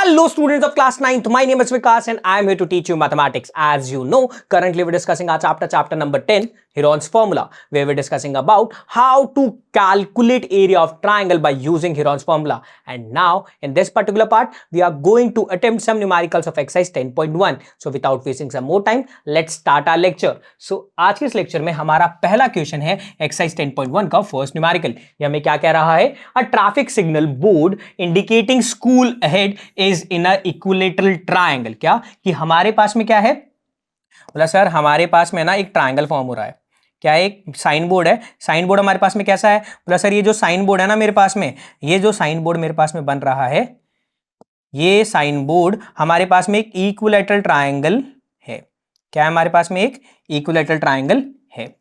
Hello students of class 9th, my name is Vikas and I am here to teach you mathematics. As you know, currently we're discussing our chapter number 10, Heron's formula, where we're discussing about how to calculate area of triangle by using Heron's formula. And now in this particular part, we are going to attempt some numericals of exercise 10.1. So without wasting some more time, let's start our lecture. So आज के इस lecture में हमारा पहला question है exercise 10.1 का first numerical. ये हमें क्या कह रहा है? A traffic signal board indicating school ahead is in a equilateral triangle. क्या कि हमारे पास में क्या है? बोला सर हमारे पास में ना एक ट्रायंगल फॉर्म हो रहा है. क्या एक साइन बोर्ड है? साइन बोर्ड हमारे पास में कैसा है? बोला सर ये जो साइन बोर्ड है ना मेरे पास में, ये जो साइन बोर्ड मेरे पास में बन रहा है, ये साइन बोर्ड हमारे पास में एक इक्विलेटरल ट्रायंगल है. क्या है हमारे पास में? एक इक्विलेटरल ट्रायंगल है.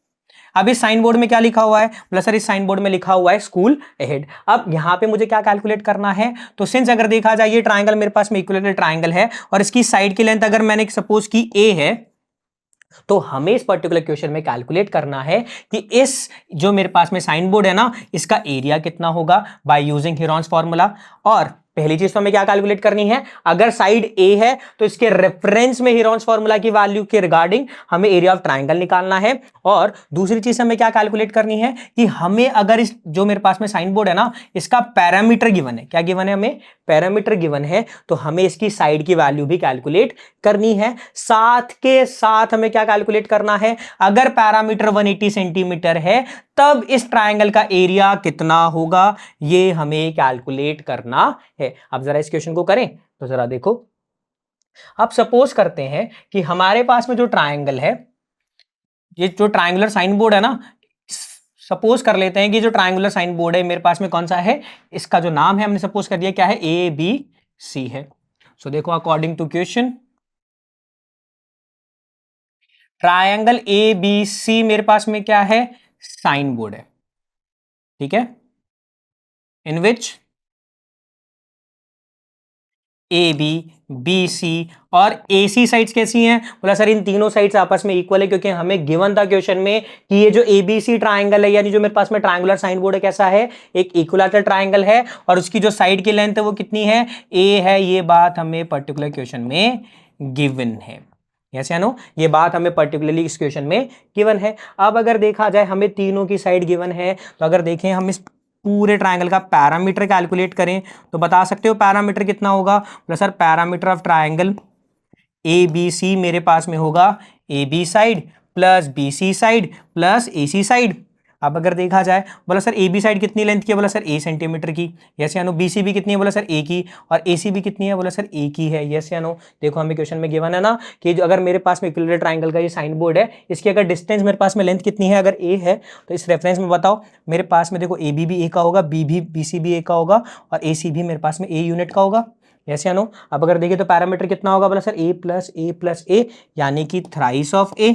अब इस साइन बोर्ड में क्या लिखा हुआ है? बोला सर इस साइन बोर्ड में लिखा हुआ है स्कूल अहेड. अब यहां पे मुझे क्या कैलकुलेट करना है? तो सिंस अगर देखा जाए ये ट्रायंगल मेरे पास में इक्विलेटरल ट्रायंगल है और इसकी साइड की लेंथ अगर मैंने सपोज की a है, तो हमें इस पर्टिकुलर क्वेश्चन में कैलकुलेट करना है कि इस जो मेरे पास में साइन बोर्ड है ना, इसका एरिया कितना होगा बाय यूजिंग हेरॉन्स फॉर्मूला. और पहली चीज तो हमें क्या कैलकुलेट करनी है? अगर साइड ए है तो इसके रेफरेंस में हेरॉन्स फॉर्मूला की वैल्यू के रिगार्डिंग हमें एरिया ऑफ ट्रायंगल निकालना है. और दूसरी चीज हमें क्या कैलकुलेट करनी है कि हमें अगर इस जो मेरे पास में साइन बोर्ड है ना, इसका पैरामीटर गिवन है. क्या गिवन है? हमें पैरामीटर गिवन है, तो हमें इसकी साइड की वैल्यू भी कैलकुलेट करनी है. साथ के साथ हमें क्या कैलकुलेट करना है? अगर पैरामीटर 180 सेंटीमीटर है तब इस ट्रायंगल का एरिया कितना होगा, ये हमें कैलकुलेट करना है. अब जरा इस क्वेश्चन को करें तो जरा देखो. अब सपोज करते हैं कि हमारे पास में जो ट्रायंगल है, ये जो ट्रायंगुलर साइन बोर्ड है ना, सपोज कर लेते हैं कि जो ट्रायंगुलर साइन बोर्ड है मेरे पास में कौन सा है, इसका जो नाम है हमने सपोज कर दिया क्या है? ए बी सी है. सो देखो according to question, triangle A B C मेरे पास में क्या है? साइन बोर्ड है. ठीक है, इन विच ए बी बी सी और ए सी साइड्स कैसी हैं? बोला सर इन तीनों साइड्स आपस में इक्वल है, क्योंकि हमें गिवन था क्वेश्चन में कि ये जो ए बी सी ट्राइंगल है, यानी जो मेरे पास में ट्रायंगुलर साइन बोर्ड है, कैसा है? एक इक्विलैटरल ट्रायंगल है. और उसकी जो साइड की लेंथ है वो कितनी है? ए है. ये बात हमें पर्टिकुलर क्वेश्चन में गिवन है. यस या नो? ये बात हमें पर्टिकुलरली इस क्वेश्चन में गिवन है. अब अगर देखा जाए हमें तीनों की साइड गिवन है, तो अगर देखें हम इस पूरे ट्रायंगल का पैरामीटर कैलकुलेट करें तो बता सकते हो पैरामीटर कितना होगा? बोला sir parameter of triangle A B C मेरे पास में होगा A B side plus B C side plus A C side. अब अगर देखा जाए, बोला सर ए बी साइड कितनी लेंथ की है? बोला सर ए सेंटीमीटर की. यस या नो? बी सी भी कितनी है? बोला सर ए की. और ए सी भी कितनी है? बोला सर ए की है. यस या नो? देखो हमें क्वेश्चन में गिवन है ना कि जो अगर मेरे पास में इक्विलैटरल ट्रायंगल का ये साइन बोर्ड है, इसकी अगर डिस्टेंस मेरे पास में लेंथ कितनी है? अगर ए है तो इस रेफरेंस में बताओ. मेरे पास में देखो ए बी भी ए का होगा, बी सी भी ए का होगा और ए सी भी मेरे पास में ए यूनिट का होगा. यस या नो? अब अगर देखिए तो पैरामीटर कितना होगा? बोला सर ए प्लस ए यानी कि थ्राइस ऑफ ए,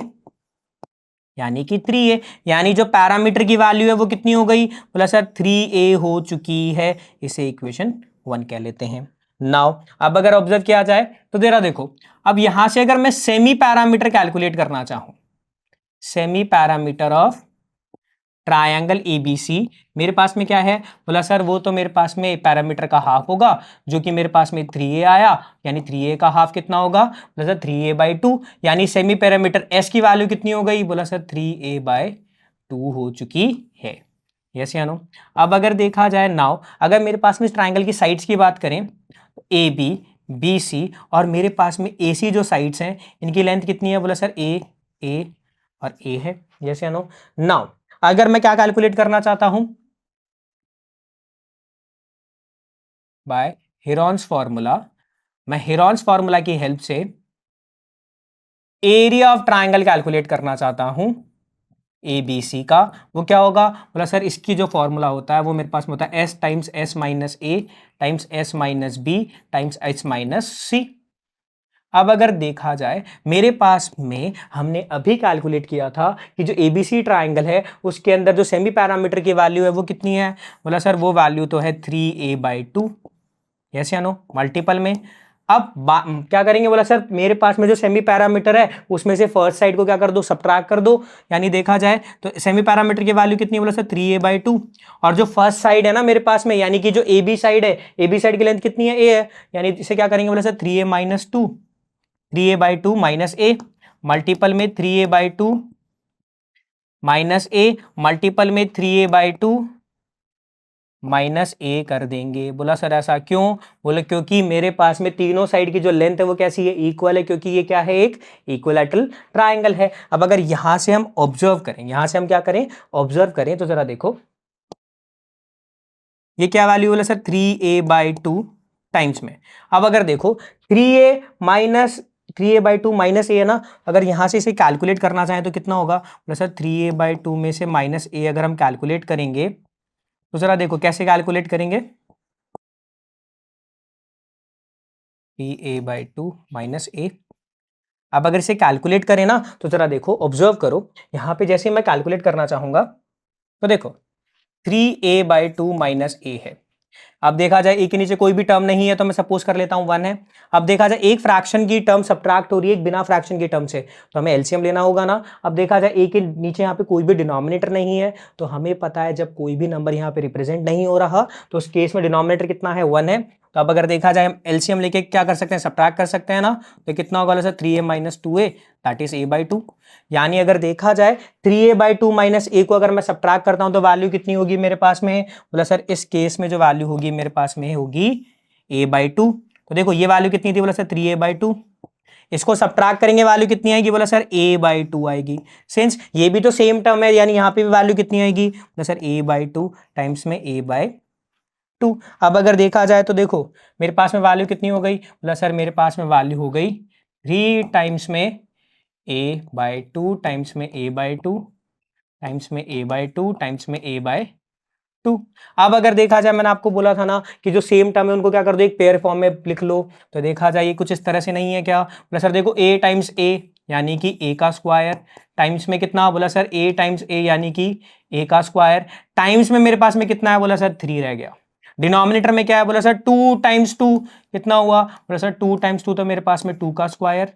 यानी कि 3a. यानी जो पैरामीटर की वैल्यू है वो कितनी हो गई? बोला सर 3a हो चुकी है. इसे इक्वेशन 1 कह लेते हैं. नाउ अब अगर ऑब्जर्व किया जाए तो जरा देखो, अब यहां से अगर मैं सेमी पैरामीटर कैलकुलेट करना चाहूं, semi parameter of triangle ABC, मेरे पास में क्या है? बोला सर वो तो मेरे पास में पैरामीटर का हाफ होगा, जो कि मेरे पास में 3a आया. यानी 3a का हाफ कितना होगा? बोला सर 3a/2. यानी सेमी पैरामीटर s की वैल्यू कितनी हो गई? बोला सर 3a/2 हो चुकी है. यस या नो? अब अगर देखा जाए नाउ, अगर मेरे पास में इस ट्रायंगल की साइड्स की बात करें तो ए बी बी सी और मेरे पास में ए सी जो साइड्स हैं इनकी लेंथ कितनी है? बोला सर ए और ए है. यस या नो? नाउ अगर मैं क्या कैलकुलेट करना चाहता हूं? बाय हेरॉन्स फॉर्मूला, मैं हेरॉन्स फॉर्मूला की हेल्प से एरिया ऑफ ट्रायंगल कैलकुलेट करना चाहता हूं ए बी सी का. वो क्या होगा? बोला सर इसकी जो फॉर्मूला होता है वो मेरे पास में होता है S times S minus A times S minus B times H minus C. अब अगर देखा जाए मेरे पास में हमने अभी कैलकुलेट किया था कि जो एबीसी ट्रायंगल है उसके अंदर जो सेमी पैरामीटर की वैल्यू है वो कितनी है? बोला सर वो वैल्यू तो है 3a/2. यस या नो? मल्टीपल में. अब क्या करेंगे, बोला सर मेरे पास में जो सेमी पैरामीटर है उसमें से फर्स्ट साइड को क्या कर दो, सबट्रैक्ट कर दो। यानी देखा जाए तो सेमी पैरामीटर की वैल्यू कितनी है, बोला सर 3a/2। और जो फर्स्ट साइड है ना मेरे पास में, यानी कि जो ए बी साइड है, ए बी साइड की लेंथ कितनी है, ए है, यानी इसे क्या करेंगे, बोला सर 3a-2, 3a/2 माइनस ए, मल्टीपल में 3a/2 माइनस ए, मल्टीपल में 3a/2 माइनस ए कर देंगे। बोला सर ऐसा क्यों, बोले क्योंकि मेरे पास में तीनों साइड की जो लेंथ है वो कैसी है, इक्वल है, क्योंकि ये क्या है, एक इक्विलैटरल ट्रायंगल है। अब अगर यहां से हम ऑब्जर्व करें, यहां से हम क्या करें, ऑब्जर्व करें, तो जरा देखो ये क्या वैल्यू बोला सर 3a/2 टाइम्स में। अब अगर देखो 3a/2 माइनस ए है ना, अगर यहां से इसे कैलकुलेट करना चाहें तो कितना होगा, बोला सर 3a/2 में से माइनस ए अगर हम कैलकुलेट करेंगे तो जरा देखो कैसे कैलकुलेट करेंगे, 3a/2 माइनस ए। अब अगर इसे कैलकुलेट करें ना तो जरा देखो ऑब्जर्व करो, यहां पे जैसे मैं कैलकुलेट करना चाहूंगा तो देखो 3a/2 माइनस ए है। अब देखा जाए ए के नीचे कोई भी टर्म नहीं है तो मैं सपोज कर लेता हूं 1 है। अब देखा जाए एक फ्रैक्शन की टर्म सब्ट्रैक्ट हो रही है एक बिना फ्रैक्शन की टर्म से, तो हमें एलसीएम लेना होगा ना। अब देखा जाए ए के नीचे यहाँ पे कोई भी डिनोमिनेटर नहीं है, तो हमें पता है जब कोई भी नंबर यहाँ पे रिप्रेजेंट नहीं हो रहा तो उस केस में डिनोमिनेटर कितना है, 1 है। तो अब अगर देखा जाए हम एलसीएम लेके क्या कर सकते हैं, सब्ट्रैक्ट कर सकते हैं ना, तो कितना होगा sir 3a-2a, that is a/2। यानी अगर देखा जाए 3a/2 माइनस ए को अगर मैं सब्ट्रैक्ट करता हूं तो वैल्यू कितनी होगी मेरे पास में, बोला सर इस केस में जो वैल्यू होगी मेरे पास में होगी a/2। तो देखो ये वैल्यू कितनी थी, बोला सर 3a/2, इसको सब्ट्रैक्ट करेंगे वैल्यू कितनी आएगी, बोला सर a/2 आएगी। सिंस ये भी तो सेम टर्म है, यानी यहां पे भी वैल्यू कितनी आएगी, बोला सर a/2 टाइम्स में a/2। अब अगर देखा जाए तो देखो मेरे पास में वैल्यू कितनी हो गई, बोला सर मेरे पास में वैल्यू हो गई 3 टाइम्स में a/2 टाइम्स में a/2 टाइम्स में a/2 टाइम्स में a/2। अब अगर देखा जाए मैंने आपको बोला था ना कि जो सेम टर्म है उनको क्या कर दो, एक पेयर फॉर्म में लिख लो। तो देखा जाए ये कुछ इस तरह से नहीं है क्या, बोला सर देखो a टाइम्स a यानी कि a का स्क्वायर टाइम्स में कितना, बोला सर a टाइम्स a यानी कि a का स्क्वायर टाइम्स में मेरे पास में कितना है, बोला सर 3 रह गया। डिनोमिनेटर में क्या है, बोला सर 2 टाइम्स 2 कितना हुआ, बोला सर 2 टाइम्स 2 तो मेरे पास में 2 का स्क्वायर,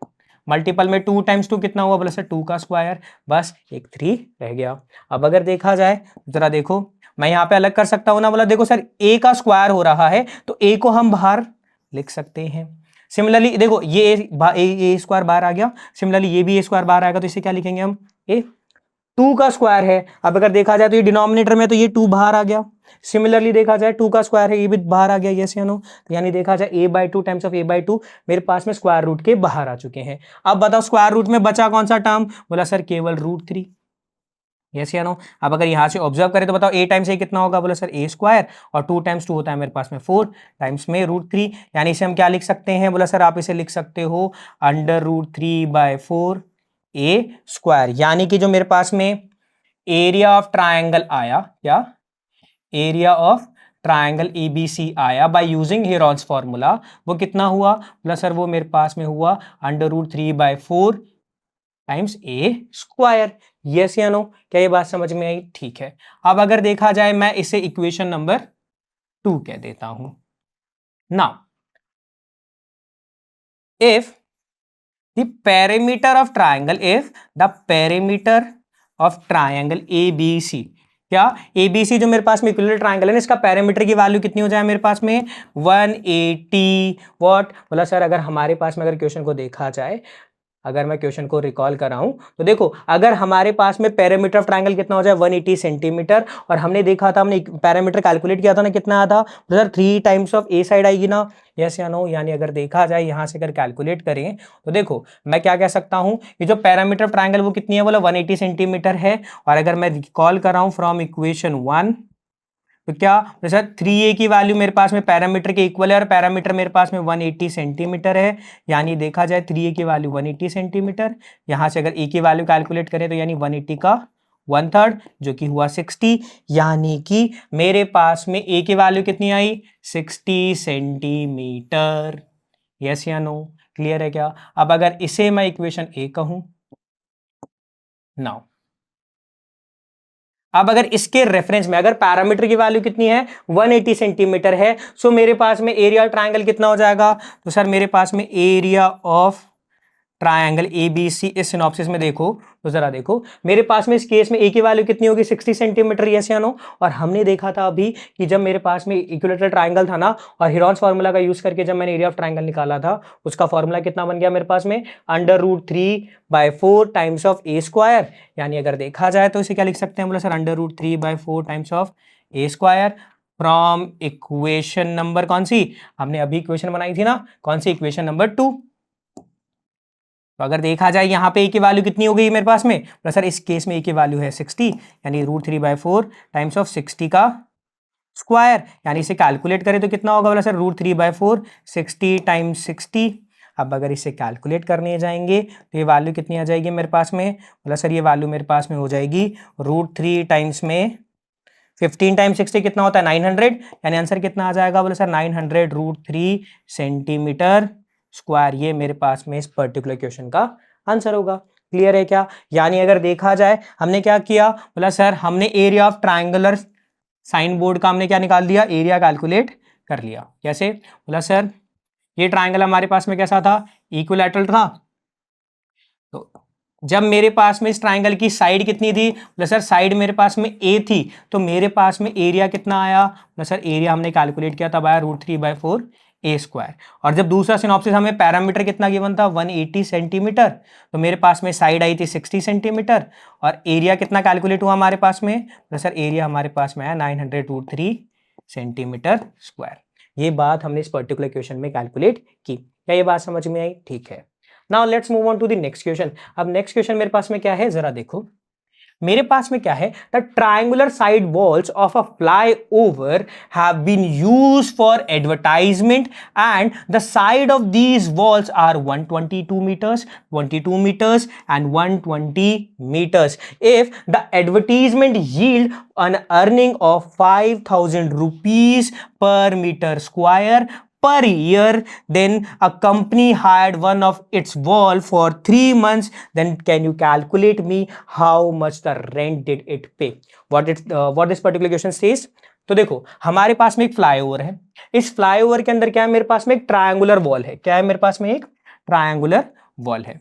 मल्टीपल में 2 टाइम्स 2 कितना हुआ, बोला सर 2 का स्क्वायर, बस एक 3 रह गया। अब अगर देखा जाए जरा देखो मैं यहां पे अलग कर सकता हूं ना, बोला देखो सर a का स्क्वायर हो रहा है तो a को हम बाहर लिख सकते हैं। सिमिलरली देखो ये ए स्क्वायर बाहर आ गया, सिमिलरली ये भी ए स्क्वायर बाहर आएगा, तो इसे क्या लिखेंगे हम, ए 2 का स्क्वायर है। अब अगर देखा जाए तो ये डिनोमिनेटर में तो ये 2 बाहर आ गया, सिमिलरली देखा जाए 2 का स्क्वायर है, ये भी बाहर आ गया, यस या नो। तो यानी देखा जाए a/2 टाइम्स ऑफ a/2 मेरे पास में स्क्वायर रूट के बाहर आ चुके हैं। अब बताओ स्क्वायर रूट में बचा कौन सा टर्म, बोला सर केवल √3, यस या नो। अब अगर यहां से ऑब्जर्व करें तो बताओ a टाइम्स a कितना होगा, बोला सर a स्क्वायर, और 2 टाइम्स 2 होता है मेरे पास में 4 टाइम्स में √3, यानी इसे हम क्या लिख सकते हैं, बोला सर आप इसे लिख सकते हो √3/4 a स्क्वायर। यानी कि जो मेरे पास में एरिया ऑफ ट्रायंगल आया, क्या एरिया ऑफ ट्रायंगल एबीसी आया बाय यूजिंग हेरॉन्स फॉर्मूला, वो कितना हुआ, प्लस सर वो मेरे पास में हुआ √3/4 टाइम्स ए स्क्वायर। यस या नो, क्या ये बात समझ में आई, ठीक है। अब अगर देखा जाए मैं इसे इक्वेशन नंबर 2 कह देता हूं। Now if the perimeter of triangle, if the perimeter of triangle ABC, क्या एबीसी जो मेरे पास में इक्विलैटरल ट्रायंगल है ना, इसका पैरामीटर की वैल्यू कितनी हो जाए मेरे पास में 180 व्हाट, बोला सर अगर हमारे पास में अगर क्वेश्चन को देखा जाए, अगर मैं क्वेश्चन को रिकॉल कराऊं तो देखो अगर हमारे पास में पैरामीटर ऑफ ट्रायंगल कितना हो जाए 180 सेंटीमीटर, और हमने देखा था, हमने पैरामीटर कैलकुलेट किया था ना, कितना आया था, तो sir 3 times of A side आएगी ना, यस या नो। यानी अगर देखा जाए यहां से अगर कैलकुलेट करें तो देखो मैं क्या कह सकता हूं, कि जो पैरामीटर ऑफ ट्रायंगल वो कितनी है, बोला 180 सेंटीमीटर है। और अगर मैं रिकॉल कराऊं फ्रॉम इक्वेशन 1 तो क्या, तो सर 3a की वैल्यू मेरे पास में पैरामीटर के इक्वल है, और पैरामीटर मेरे पास में 180 सेंटीमीटर है। यानी देखा जाए 3a की वैल्यू 180 सेंटीमीटर, यहां से अगर a की वैल्यू कैलकुलेट करें तो यानी 180 का 1/3 जो कि हुआ 60, यानी कि मेरे पास में a की वैल्यू कितनी आई 60 सेंटीमीटर। यस या नो, क्लियर है क्या। अब अगर इसे मैं इक्वेशन a कहूं, नाउ अब अगर इसके रेफरेंस में अगर पैरामीटर की वैल्यू कितनी है 180 सेंटीमीटर है, सो मेरे पास में एरिया ट्रायंगल कितना हो जाएगा, तो सर मेरे पास में area of triangle A B C इस सिनॉप्सिस में देखो तो जरा देखो मेरे पास में इस केस में ए की वैल्यू कितनी होगी 60 सेंटीमीटर, यस या नो। और हमने देखा था अभी कि जब मेरे पास में इक्विलेटरल ट्रायंगल था ना, और हिरॉन्स फार्मूला का यूज करके जब मैंने एरिया ऑफ ट्रायंगल निकाला था, उसका फॉर्मूला कितना बन गया मेरे पास में √3/4 टाइम्स ऑफ ए स्क्वायर। यानी अगर देखा जाए तो इसे क्या लिख सकते हैं, बोला sir √3/4 times of A square from equation number कौन सी, हमने अभी इक्वेशन बनाई थी ना, कौन सी, इक्वेशन नंबर 2। तो अगर देखा जाए यहाँ पे ए की वैल्यू कितनी हो गई मेरे पास में, तो सर इस केस में ए की वैल्यू है 60, यानी √3/4 टाइम्स ऑफ 60 का स्क्वायर, यानी इसे कैलकुलेट करें तो कितना होगा, बोला सर √3/4 60 टाइम्स 60। अब अगर इसे कैलकुलेट करने जाएंगे तो ये वैल्यू कितनी आ जाएगी मेरे पास में, बोला सर ये वैल्यू मेरे पास में हो जाएगी √3 टाइम्स में 15 टाइम्स 60 कितना होता है 900, यानी आंसर कितना आ जाएगा, बोले सर 900 √3 सेंटीमीटर स्क्वायर। ये मेरे पास में इस पर्टिकुलर क्वेश्चन का आंसर होगा। क्लियर है क्या? यानी अगर देखा जाए हमने क्या किया, बोला सर हमने area of triangular sign board का हमने क्या निकाल दिया, एरिया कैलकुलेट कर लिया। कैसे? बोला सर ये ट्रायंगल हमारे पास में कैसा था, इक्विलैटरल था। तो जब मेरे पास में इस ट्रायंगल की साइड कितनी थी, बोला सर साइड मेरे पास में ए थी, तो मेरे पास में एरिया कितना आया, बोला सर एरिया हमने कैलकुलेट किया तब आया √3/4 ए स्क्वायर। और जब दूसरा सिनॉप्सिस हमें पैरामीटर कितना गिवन था 180 सेंटीमीटर, तो मेरे पास में साइड आई थी 60 सेंटीमीटर, और एरिया कितना कैलकुलेट हुआ हमारे पास में, बोला सर एरिया हमारे पास में आया 900 √3 सेंटीमीटर स्क्वायर। ये बात हमने इस पर्टिकुलर क्वेश्चन में कैलकुलेट की। क्या ये बात समझ में आई? ठीक है। Now let's move on to the next question. अब नेक्स्ट क्वेश्चन मेरे पास में क्या है, जरा देखो मेरे पास में क्या है, the triangular side walls of a flyover have been used for advertisement and the side of these walls are 122 meters, 22 meters and 120 meters. If the advertisement yield an earning of 5,000 rupees per meter square per year, then a company hired one of its wall for 3 months, then can you calculate me how much the rent did it pay? What this particular question says? तो देखो हमारे पास में एक flyover है, इस flyover के अंदर क्या है, मेरे पास में एक ट्रायंगुलर वॉल है। क्या है मेरे पास में, एक ट्रायंगुलर वॉल है।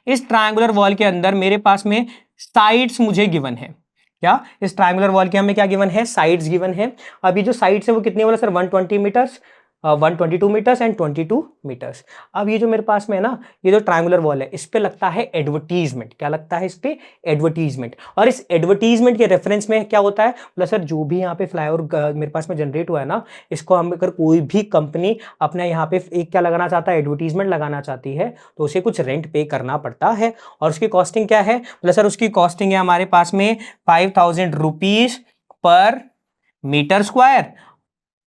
इस ट्रायंगुलर वॉल के अंदर मेरे पास में साइड्स मुझे गिवन है। क्या इस ट्रायंगुलर वॉल के हमें क्या गिवन है, साइड्स गिवन है। अभी जो साइड्स है वो कितने बोला sir 120 metres, 122 metres and 22 metres. अब ये जो मेरे पास में है ना, ये जो ट्रायंगुलर वॉल है, इस पे लगता है एडवर्टीजमेंट। क्या लगता है इस पे, एडवर्टीजमेंट। और इस एडवर्टीजमेंट के रेफरेंस में क्या होता है, बोला सर जो भी यहाँ पे फ्लाईओवर मेरे पास में जनरेट हुआ है ना, इसको हम अगर कोई भी कंपनी अपने यहाँ पे एक क्या लगाना चाहता है, एडवर्टीजमेंट लगाना चाहती है, तो उसे कुछ रेंट पे करना पड़ता है। और उसकी कॉस्टिंग क्या है, बोला सर उसकी कॉस्टिंग है हमारे पास में 5,000 rupees per metre square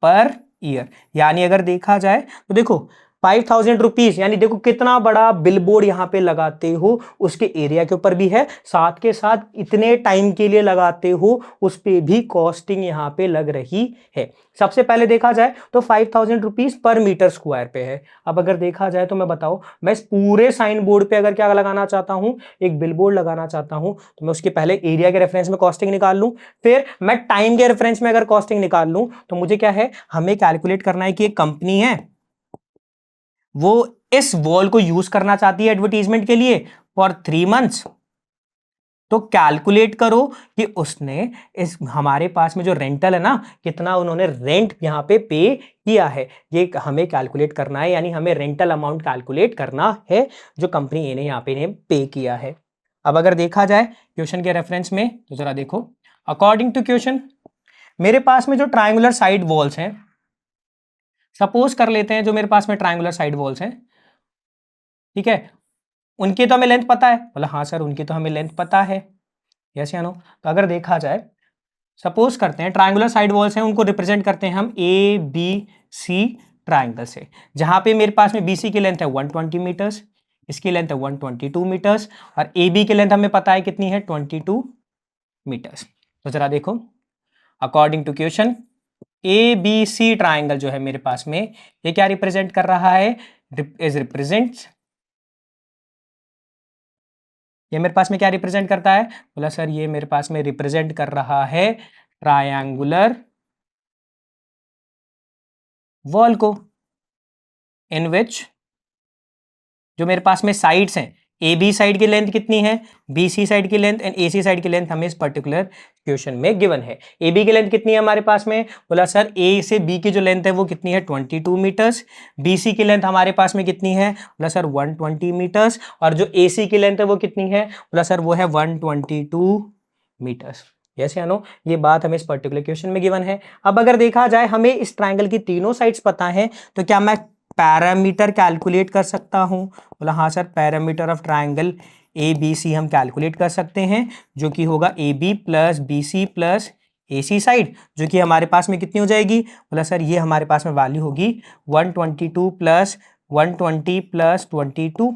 per year. यानी अगर देखा जाए तो देखो 5,000 रुपीज, यानी देखो कितना बड़ा बिलबोर्ड यहां पे लगाते हो उसके एरिया के ऊपर भी है, साथ के साथ इतने टाइम के लिए लगाते हो उस पे भी कॉस्टिंग यहां पे लग रही है। सबसे पहले देखा जाए तो 5,000 रुपीज पर मीटर स्क्वायर पे है। अब अगर देखा जाए तो मैं बताओ, मैं इस पूरे साइन बोर्ड पे अगर क्या लगाना चाहता हूं, एक बिलबोर्ड लगाना चाहता हूं, तो मैं उसके पहले एरिया के रेफरेंस में कॉस्टिंग निकाल लूं, फिर मैं टाइम के रेफरेंस में अगर कॉस्टिंग निकाल लूं, तो मुझे क्या है, हमें कैलकुलेट करना है कि एक कंपनी है वो इस वॉल को यूज करना चाहती है एडवर्टीजमेंट के लिए फॉर 3 मंथ्स। तो कैलकुलेट करो कि उसने इस हमारे पास में जो रेंटल है ना, कितना उन्होंने रेंट यहां पे पे किया है, ये हमें कैलकुलेट करना है। यानी हमें रेंटल अमाउंट कैलकुलेट करना है जो कंपनी ने यहां पे पे किया है। अब अगर देखा जाए क्वेश्चन के रेफरेंस में, तो जरा देखो अकॉर्डिंग टू क्वेश्चन मेरे पास में जो ट्रायंगुलर साइड वॉल्स हैं, सपोज कर लेते हैं जो मेरे पास में ट्रायंगुलर साइड वॉल्स हैं, ठीक है, उनकी तो हमें लेंथ पता है। बोला हाँ सर उनकी तो हमें लेंथ पता है, यस या नो। तो अगर देखा जाए, सपोज करते हैं ट्रायंगुलर साइड वॉल्स हैं, उनको रिप्रेजेंट करते हैं हम ए बी सी ट्रायंगल से, जहां पे मेरे पास में बी सी की लेंथ है 120 मीटर्स, इसकी लेंथ है 122 मीटर्स, और ए बी की लेंथ हमें पता है कितनी है 22 मीटर्स। तो जरा देखो according to question A B C triangle जो है मेरे पास में, ये क्या रिप्रेजेंट कर रहा है, इज रिप्रेजेंट्स ये मेरे पास में क्या रिप्रेजेंट करता है? बोला सर ये मेरे पास में रिप्रेजेंट कर रहा है ट्रायंगुलर वॉल को, इन विच जो मेरे पास में साइड्स हैं, ए बी साइड की लेंथ कितनी है, बी सी साइड की length and A C side की लेंथ हमें इस पर्टिकुलर क्वेश्चन में गिवन है। ए बी की लेंथ कितनी है हमारे पास में? बोला सर ए से बी की जो लेंथ है वो कितनी है 22 मीटर्स, बी सी की लेंथ हमारे पास में कितनी है? बोला सर 120 मीटर्स, और जो ए सी की लेंथ है वो कितनी है? बोला सर वो है 122 मीटर्स। यस या नो? ये बात हमें इस पर्टिकुलर क्वेश्चन में गिवन है। अब अगर देखा जाए हमें इस ट्राइंगल की तीनों साइड्स पता है, तो क्या मैं पैरामीटर कैलकुलेट कर सकता हूं? बोला हाँ sir, parameter of triangle A B C हम कैलकुलेट कर सकते हैं, जो कि होगा A B plus B C plus A C side, जो कि हमारे पास में कितनी हो जाएगी? बोला सर ये हमारे पास में वैल्यू होगी 122 प्लस 120 प्लस 22।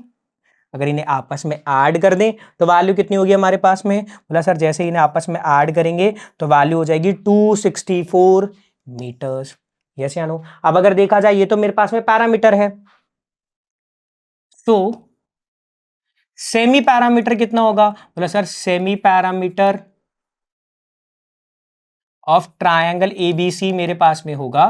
अगर इन्हें आपस में ऐड कर दें तो वैल्यू कितनी होगी हमारे पास में? बोला सर जैसे इन्हें आपस में ऐड करेंगे तो वैल्यू हो जाएगी 264 मीटर्स। यस या नो? अब अगर देखा जाए ये तो मेरे पास में पैरामीटर है, तो सेमी पैरामीटर कितना होगा? बोला sir semi parameter of triangle ABC मेरे पास में होगा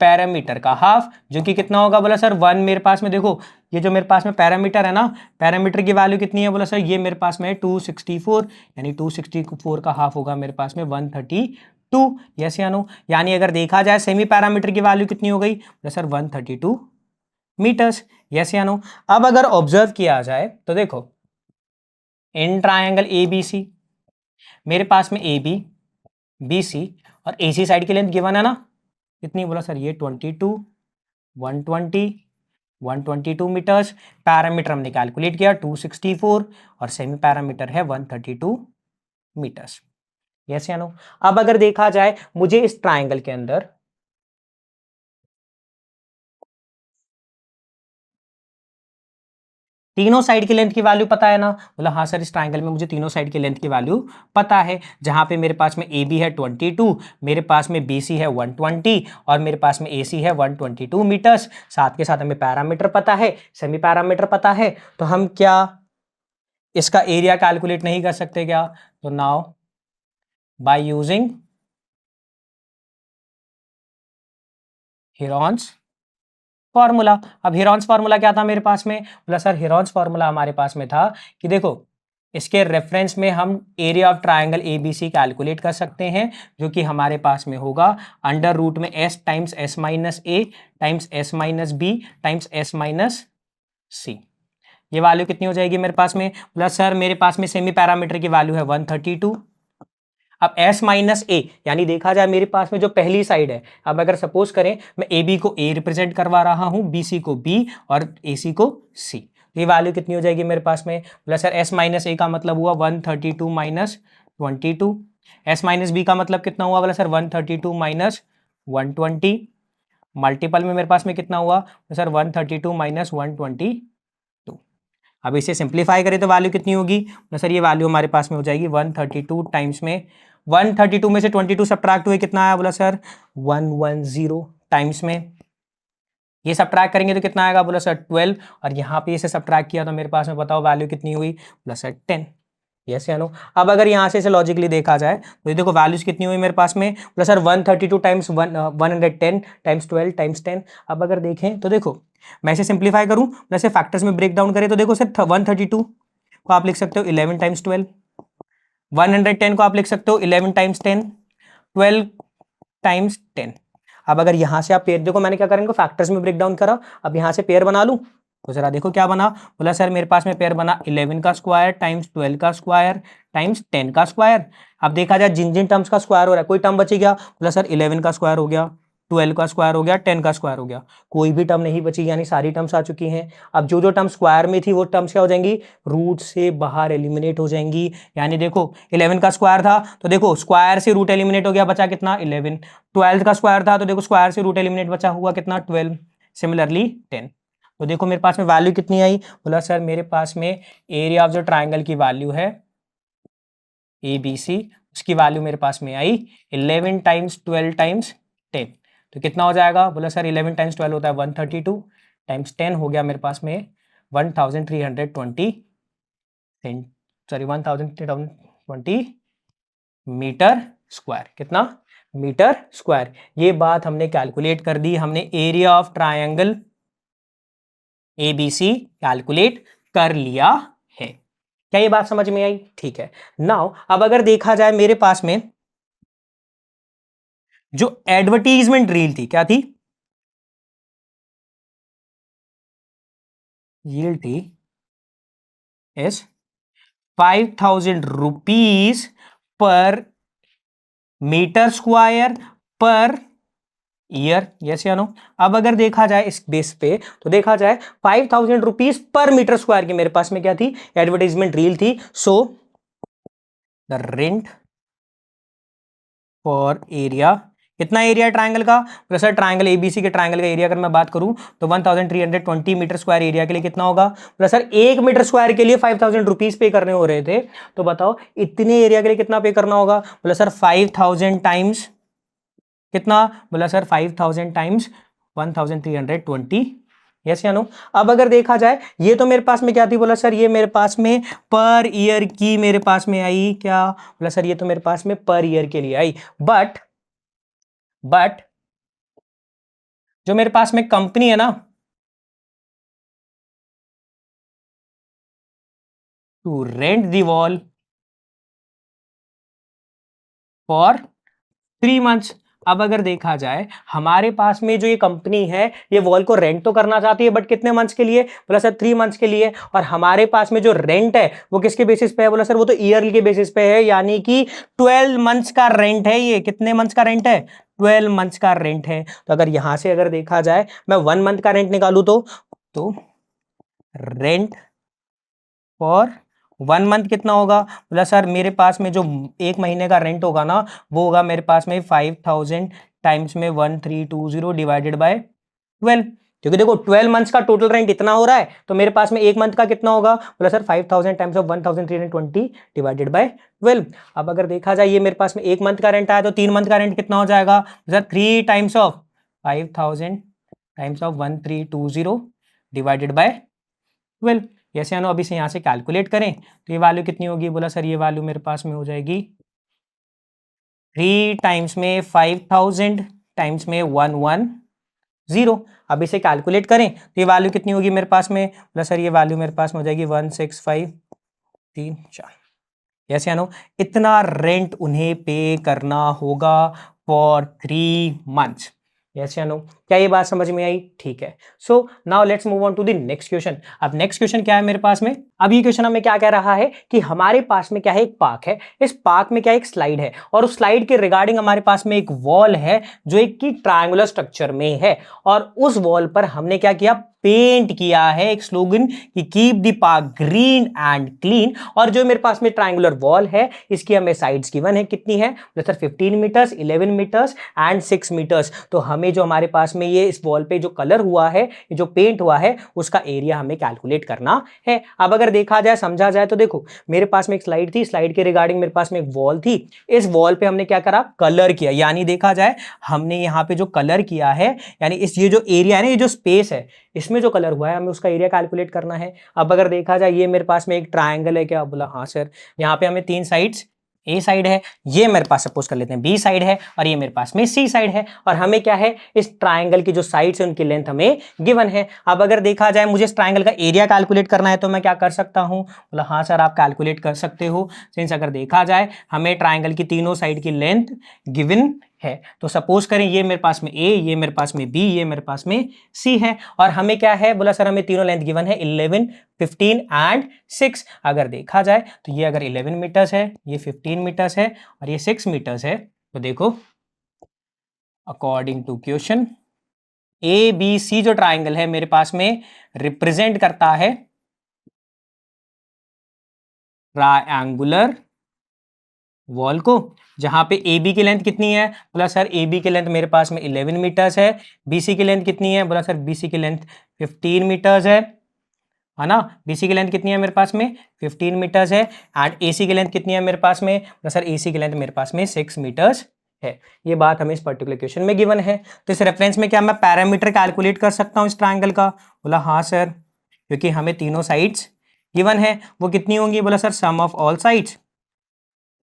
पैरामीटर का हाफ, जो कि कितना होगा? बोला सर 1 मेरे पास में, देखो ये जो मेरे पास में पैरामीटर है ना, पैरामीटर की वैल्यू कितनी है? बोला सर ये मेरे पास में है 264, यानी 264 का हाफ होगा मेरे पास में 132। यस या नो? यानी अगर देखा जाए सेमी पैरामीटर की वैल्यू कितनी हो गई? बोला सर 132 मीटर्स। यस या नो? अब अगर ऑब्जर्व किया जाए तो देखो in triangle A B C मेरे पास में ए बी बी सी और ए सी साइड की लेंथ गिवन है ना, कितनी? बोला सर ये 22 120 122 मीटर्स। पैरामीटर हमने कैलकुलेट किया 264 और सेमी पैरामीटर है 132 मीटर्स। यस या नो? अब अगर देखा जाए मुझे इस ट्राइंगल के अंदर तीनों साइड की लेंथ की वैल्यू पता है ना? बोला हाँ सर इस ट्राइंगल में मुझे तीनों साइड की लेंथ की वैल्यू पता है, जहां पे मेरे पास में ए बी है 22, मेरे पास में बी सी है 120 और मेरे पास में ए सी है 122 मीटर्स। साथ के साथ हमें पैरामीटर पता है, सेमी पैरामीटर पता है, तो हम क्या इसका एरिया कैलकुलेट नहीं कर सकते क्या? तो now by using Heron's formula. अब हेरॉन्स फॉर्मूला क्या था मेरे पास में? बोला सर हेरॉन्स फॉर्मूला हमारे पास में था कि देखो इसके रेफरेंस में हम area of triangle ABC calculate कर सकते हैं, जो कि हमारे पास में होगा अंडर रूट में S times S minus A times S minus B times S minus C. ये वैल्यू कितनी हो जाएगी मेरे पास में? बोला सर मेरे पास में सेमी पैरामीटर की वैल्यू है 132। अब s माइनस ए, यानी देखा जाए मेरे पास में जो पहली साइड है, अब अगर सपोज करें मैं ए बी को ए रिप्रेजेंट करवा रहा हूं, बी सी को बी और ए सी को सी, ये वैल्यू कितनी हो जाएगी मेरे पास में? बोला सर s माइनस ए का मतलब हुआ 132 माइनस 22, s माइनस बी का मतलब कितना हुआ? बोला सर 132 माइनस 120, मल्टीपल में मेरे पास में कितना हुआ? Sir 132 minus 122। अब इसे सिंप्लीफाई करें तो वैल्यू कितनी होगी? तो सर ये वैल्यू हमारे पास में हो जाएगी 132 टाइम्स में 132 में से 22 सब्ट्रैक्ट हुए कितना आया? बोला सर 110 टाइम्स में ये सब्ट्रैक्ट करेंगे तो कितना आएगा? बोला सर 12, और यहाँ पे इसे सब्ट्रैक्ट किया तो मेरे पास में बताओ वैल्यू कितनी हुई? बोला सर 10। यस या नो? अब अगर यहाँ से इसे लॉजिकली देखा जाए तो ये देखो वैल्यूज कितनी हुई मेरे पास में? बोला सर 132 टाइम्स 110 टाइम्स 12 टाइम्स 10। अब अगर देखें तो देखो मैं इसे सिंप्लीफाई करूं, वैसे फैक्टर्स में ब्रेक डाउन करें तो देखो सर 132 को आप लिख सकते हो 11 टाइम्स 12, 110 को आप लिख सकते हो 11 टाइम्स 10, 12 टाइम्स 10। अब अगर यहां से आप पेयर देखो, मैंने क्या करा इनको फैक्टर्स में ब्रेक डाउन करा, अब यहां से पेयर बना लूं तो जरा देखो क्या बना? बोला सर मेरे पास में पेयर बना 11 का स्क्वायर टाइम्स 12 का स्क्वायर टाइम्स 10 का स्क्वायर। अब देखा जाए जिन जिन टर्म्स का स्क्वायर हो रहा है कोई टर्म बची गया? बोला सर 11 का स्क्वायर हो गया, 12 का स्क्वायर हो गया, 10 का स्क्वायर हो गया, कोई भी टर्म नहीं बची, यानी सारी टर्म्स आ चुकी हैं। अब जो जो टर्म स्क्वायर में थी वो टर्म्स क्या हो जाएंगी? रूट से बाहर एलिमिनेट हो जाएंगी। यानी देखो 11 का स्क्वायर था तो देखो स्क्वायर से रूट एलिमिनेट हो गया, बचा कितना? 11। 12 का स्क्वायर था तो देखो स्क्वायर से रूट एलिमिनेट बचा हुआ कितना? 12। सिमिलरली 10। तो देखो मेरे पास में वैल्यू कितनी आई? बोला सर मेरे पास में एरिया ऑफ जो ट्राइंगल की वैल्यू है ए बी सी, उसकी वैल्यू मेरे पास में आई 11 टाइम्स 12 टाइम्स 10। तो कितना हो जाएगा? बोला सर 11 टाइम्स 12 होता है 132 टाइम्स 10 हो गया मेरे पास में 1320 सॉरी 1020 मीटर स्क्वायर, कितना मीटर स्क्वायर। ये बात हमने कैलकुलेट कर दी, हमने area of triangle ABC calculate कर लिया है। क्या ये बात समझ में आई? ठीक है। नाउ अब अगर देखा जाए मेरे पास में जो एडवर्टीजमेंट रील थी, क्या थी? यील्ड थी is 5000 rupees per metre square per year, yes या नो? अब अगर देखा जाए इस बेस पे तो देखा जाए 5000 रुपीज पर मीटर स्क्वायर की मेरे पास में क्या थी? एडवर्टाइजमेंट रील थी। So the rent for area, कितना एरिया ट्रायंगल का? तो सर ट्रायंगल एबीसी के ट्रायंगल का एरिया अगर मैं बात करूं तो 1320 मीटर स्क्वायर एरिया के लिए कितना होगा? प्लस सर 1 मीटर स्क्वायर के लिए 5000 रुपीज पे करने हो रहे थे, तो बताओ इतने एरिया के लिए कितना पे करना होगा? बोला सर 5000 टाइम्स कितना? बोला सर 5000 टाइम्स 1320, यस या नो? अब अगर देखा जाए ये तो मेरे पास में क्या थी? बोला सर ये मेरे पास में पर ईयर की मेरे पास में आई, क्या? बोला सर ये तो मेरे पास में पर ईयर के लिए आई, बट जो मेरे पास में कंपनी है ना, to rent the wall for 3 months. अब अगर देखा जाए हमारे पास में जो ये कंपनी है ये वॉल को रेंट तो करना चाहती है, बट कितने मंथ्स के लिए? बोला सर 3 मंथ्स के लिए। और हमारे पास में जो रेंट है वो किसके बेसिस पे है? बोला सर वो तो ईयरली के बेसिस पे है, यानी कि 12 मंथ्स का रेंट है ये। कितने मंथ्स का रेंट है? 12 मंथ्स का रेंट है। तो अगर यहां से अगर देखा जाए मैं 1 मंथ का रेंट निकालू तो रेंट फॉर 1 मंथ कितना होगा? बोला सर मेरे पास में जो 1 महीने का रेंट होगा ना वो होगा मेरे पास में 5000 टाइम्स में 1320 डिवाइडेड बाय 12, क्योंकि देखो 12 मंथ्स का टोटल रेंट इतना हो रहा है, तो मेरे पास में 1 मंथ का कितना होगा? बोला sir 5000 times of 1320 divided by 12। अब अगर देखा जाए ये मेरे पास में 1 मंथ का रेंट आया तो 3 मंथ का रेंट कितना हो जाएगा? Sir 3 times of 5000 times of 1320 divided by 12, yes या नो? अभी से यहां से कैलकुलेट करें तो ये वैल्यू कितनी होगी? बोला सर ये वैल्यू मेरे पास में हो जाएगी 3 टाइम्स में 5000 टाइम्स में 110। अब इसे कैलकुलेट करें तो ये वैल्यू कितनी होगी मेरे पास में? बोला सर ये वैल्यू मेरे पास में हो जाएगी 16534, यस या नो? इतना रेंट उन्हें पे करना होगा फॉर 3 मंथ्स, यस या नो? क्या ये बात समझ में आई? ठीक है। So now let's move on to the next question. अब नेक्स्ट क्वेश्चन क्या है मेरे पास में? अब ये क्वेश्चन हमें क्या कह रहा है कि हमारे पास में क्या है? एक पार्क है, इस पार्क में क्या एक स्लाइड है, और उस स्लाइड के रिगार्डिंग हमारे पास में एक वॉल है जो एक की ट्रायंगुलर स्ट्रक्चर में है, और उस वॉल पर हमने क्या किया? पेंट किया है एक स्लोगन कि keep the park green and clean. और जो मेरे पास में ट्रायंगुलर वॉल है इसकी हमें साइड्स गिवन है, कितनी है? Sir 15 metres, 11 metres and 6 metres. तो हमें जो हमारे पास में ये इस वॉल पे जो कलर हुआ है, जो पेंट हुआ है, उसका एरिया हमें कैलकुलेट करना है। अब अगर देखा जाए, समझा जाए तो देखो मेरे पास में एक स्लाइड थी, स्लाइड के रिगार्डिंग मेरे पास में एक वॉल थी, इस वॉल पे हमने क्या करा? कलर किया। यानी देखा जाए हमने यहाँ पे जो कलर किया है, यानी इस ये जो एरिया है ना, ये जो स्पेस है, इसमें जो कलर हुआ है हमें उसका एरिया कैलकुलेट करना है। अब अगर देखा जाए ये मेरे पास में एक ट्रायंगल है, क्या? बोला हाँ सर। यहाँ पे हमें 3 साइड्स, ए साइड है, ये मेरे पास सपोज कर लेते हैं बी साइड है, और ये मेरे पास में सी साइड है, और हमें क्या है? इस ट्रायंगल की जो साइड्स है उनकी लेंथ हमें गिवन है। अब अगर देखा जाए मुझे इस ट्रायंगल का एरिया कैलकुलेट करना है तो मैं क्या कर सकता हूं? बोला हाँ सर आप कैलकुलेट कर सकते हो, सिंस अगर देखा जाए हमें ट्रायंगल की तीनों साइड की लेंथ गिवन है। तो सपोज करें ये मेरे पास में ए, ये मेरे पास में बी, ये मेरे पास में सी है, और हमें क्या है? बोला सर हमें तीनों लेंथ गिवन है 11, 15 एंड 6। अगर देखा जाए तो ये अगर 11 मीटर्स है, ये 15 मीटर्स है, और ये 6 मीटर्स है, तो देखो according to question A B C जो ट्राइंगल है मेरे पास में रिप्रेजेंट करता है ट्रायंगुलर वॉल को, जहां पे ए बी की लेंथ कितनी है? बोला सर ए बी की लेंथ मेरे पास में 11 मीटर्स है, बी सी की लेंथ कितनी है? बोला सर बी सी की लेंथ 15 मीटर्स है ना? बीसी की लेंथ कितनी है मेरे पास में? 15 मीटर्स है। एंड एसी की लेंथ कितनी है मेरे पास में? बोला सर एसी की लेंथ मेरे पास में 6 मीटर्स है। ये बात हमें इस पर्टिकुलर क्वेश्चन में गिवन है। तो इस रेफरेंस में क्या मैं पैरामीटर कैलकुलेट कर सकता हूँ इस ट्रायंगल का? बोला हाँ सर, क्योंकि हमें तीनों साइड्स गिवन है वो कितनी होंगी, बोला sir sum of all sides,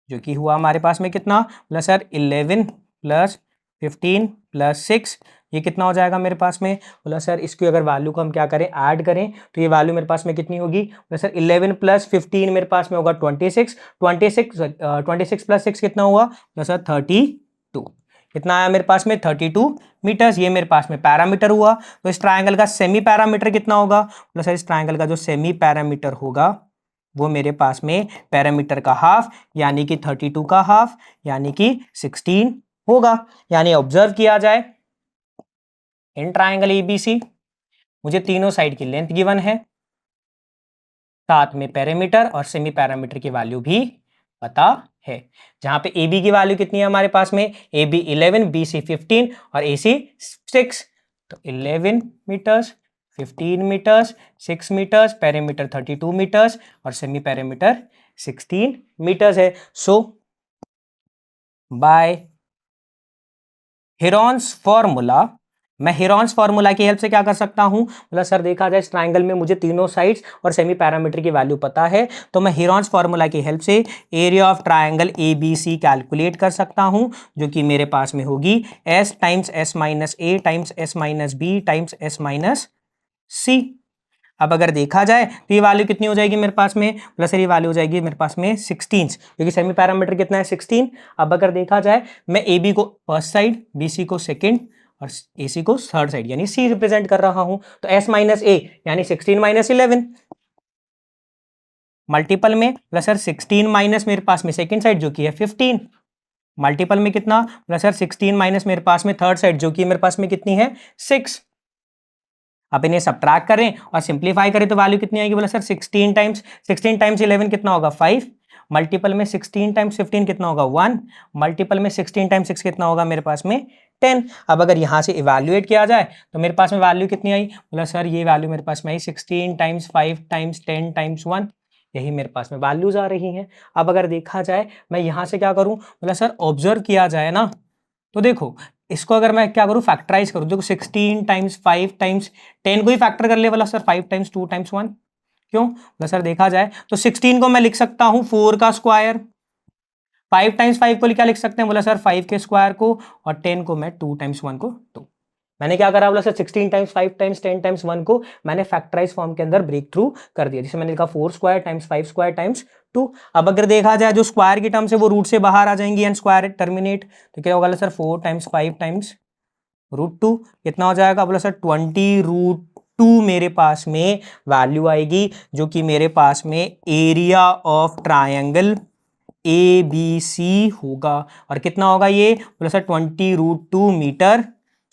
जो कि हुआ हमारे पास में कितना, बोला सर 11 प्लस 15 प्लस 6, ये कितना हो जाएगा मेरे पास में, बोला सर इसकी अगर वैल्यू को हम क्या करें, ऐड करें तो ये वैल्यू मेरे पास में कितनी होगी, बोला सर 11 प्लस 15 मेरे पास में होगा 26, 26 प्लस 6 कितना हुआ, बोला सर 32, कितना आया मेरे पास में 32 मीटर्स, ये मेरे पास में पैरामीटर हुआ। तो इस ट्रायंगल का सेमी पैरामीटर कितना होगा, बोला सर इस ट्रायंगल का जो सेमी पैरामीटर होगा वो मेरे पास में पैरामीटर का हाफ यानी कि 32 का हाफ यानी कि 16 होगा। यानी ऑब्जर्व किया जाए इन ट्रायंगल एबीसी मुझे तीनों साइड की लेंथ गिवन है, साथ में पैरामीटर और सेमी पैरामीटर की वैल्यू भी पता है। जहां पे ए बी की वैल्यू कितनी है हमारे पास में, ए बी 11, बी सी 15 और ए सी 6, तो 11 metres, 15 metres, 6 metres, parameter 32 metres और सेमी पैरामीटर 16 मीटर्स है। सो बाय हेरॉन्स फॉर्मूला, मैं हेरॉन्स फॉर्मूला की हेल्प से क्या कर सकता हूं, बोला सर देखा जाए इस ट्राइंगल में मुझे तीनों साइड्स और सेमी पैरामीटर की वैल्यू पता है, तो मैं हेरॉन्स फॉर्मूला की हेल्प से area of triangle A B C calculate कर सकता हूं, जो कि मेरे पास में होगी S times S minus A times S minus B times S minus C. अब अगर देखा जाए तो ये वैल्यू कितनी हो जाएगी मेरे पास में, प्लस ये वैल्यू हो जाएगी मेरे पास में 16, क्योंकि सेमी पैरामीटर कितना है 16। अब अगर देखा जाए मैं ए बी को फर्स्ट साइड, बी सी को सेकंड और ए सी को थर्ड साइड यानी सी रिप्रेजेंट कर रहा हूं, तो एस माइनस ए यानी 16 माइनस 11 मल्टीपल में, प्लस सर 16 माइनस मेरे पास में सेकंड साइड जो कि है 15 मल्टीपल में कितना, प्लस सर 16 माइनस मेरे पास में थर्ड साइड जो कि मेरे पास में कितनी है 6। अब इन्हें सब्ट्रैक्ट करें और सिंप्लीफाई करें तो वैल्यू कितनी आएगी, बोला सर 16 टाइम्स 11 कितना होगा 5, मल्टीपल में 16 टाइम्स 15 कितना होगा 1, मल्टीपल में 16 टाइम्स 6 कितना होगा मेरे पास में 10। अब अगर यहाँ से इवैल्यूएट किया जाए तो मेरे पास में वैल्यू कितनी आई, बोला सर ये वैल्यू मेरे पास में आई 16 टाइम्स 5 टाइम्स 10 टाइम्स 1, यही मेरे पास में वैल्यूज आ रही हैं। अब अगर देखा जाए मैं यहाँ से क्या करूँ, बोला सर ऑब्जर्व किया जाए ना, तो देखो इसको अगर मैं क्या करूं फैक्टराइज करूं, देखो 16 टाइम्स 5 टाइम्स 10 को ही फैक्टर कर ले, वाला सर 5 टाइम्स 2 टाइम्स 1, क्यों बोला सर देखा जाए तो 16 को मैं लिख सकता हूं 4 का स्क्वायर, 5 टाइम्स 5 को क्या लिख सकते हैं, बोला सर 5 के स्क्वायर को, और 10 को मैं 2 टाइम्स 1 को 2। मैंने क्या करा, बोला सर 16 टाइम्स 5 टाइम्स 10 टाइम्स 1 को मैंने फैक्टराइज फॉर्म के अंदर ब्रेक थ्रू कर दिया, जिसे मैंने लिखा 4 स्क्वायर टाइम्स 5 स्क्वायर टाइम्स 2। अब अगर देखा जाए जो स्क्वायर की टर्म से वो रूट से बाहर आ जाएंगी एंड स्क्वायर टर्मिनेट, तो क्या होगा सर 4 टाइम्स 5 टाइम्स √2 कितना हो जाएगा, बोला सर 20√2 मेरे पास में वैल्यू आएगी, जो कि मेरे पास में area of triangle A B C होगा। और कितना होगा ये, बोला सर 20√2 मीटर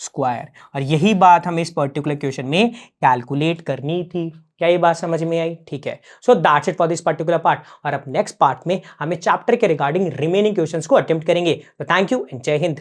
स्क्वायर। और यही बात हमें इस पर्टिकुलर क्वेश्चन में कैलकुलेट करनी थी। क्या ये बात समझ में आई? ठीक है, so that's it for this particular part. और अब नेक्स्ट पार्ट में हमें चैप्टर के रिगार्डिंग रिमेनिंग क्वेश्चंस को अटेम्प्ट करेंगे। तो थैंक यू एंड जय हिंद।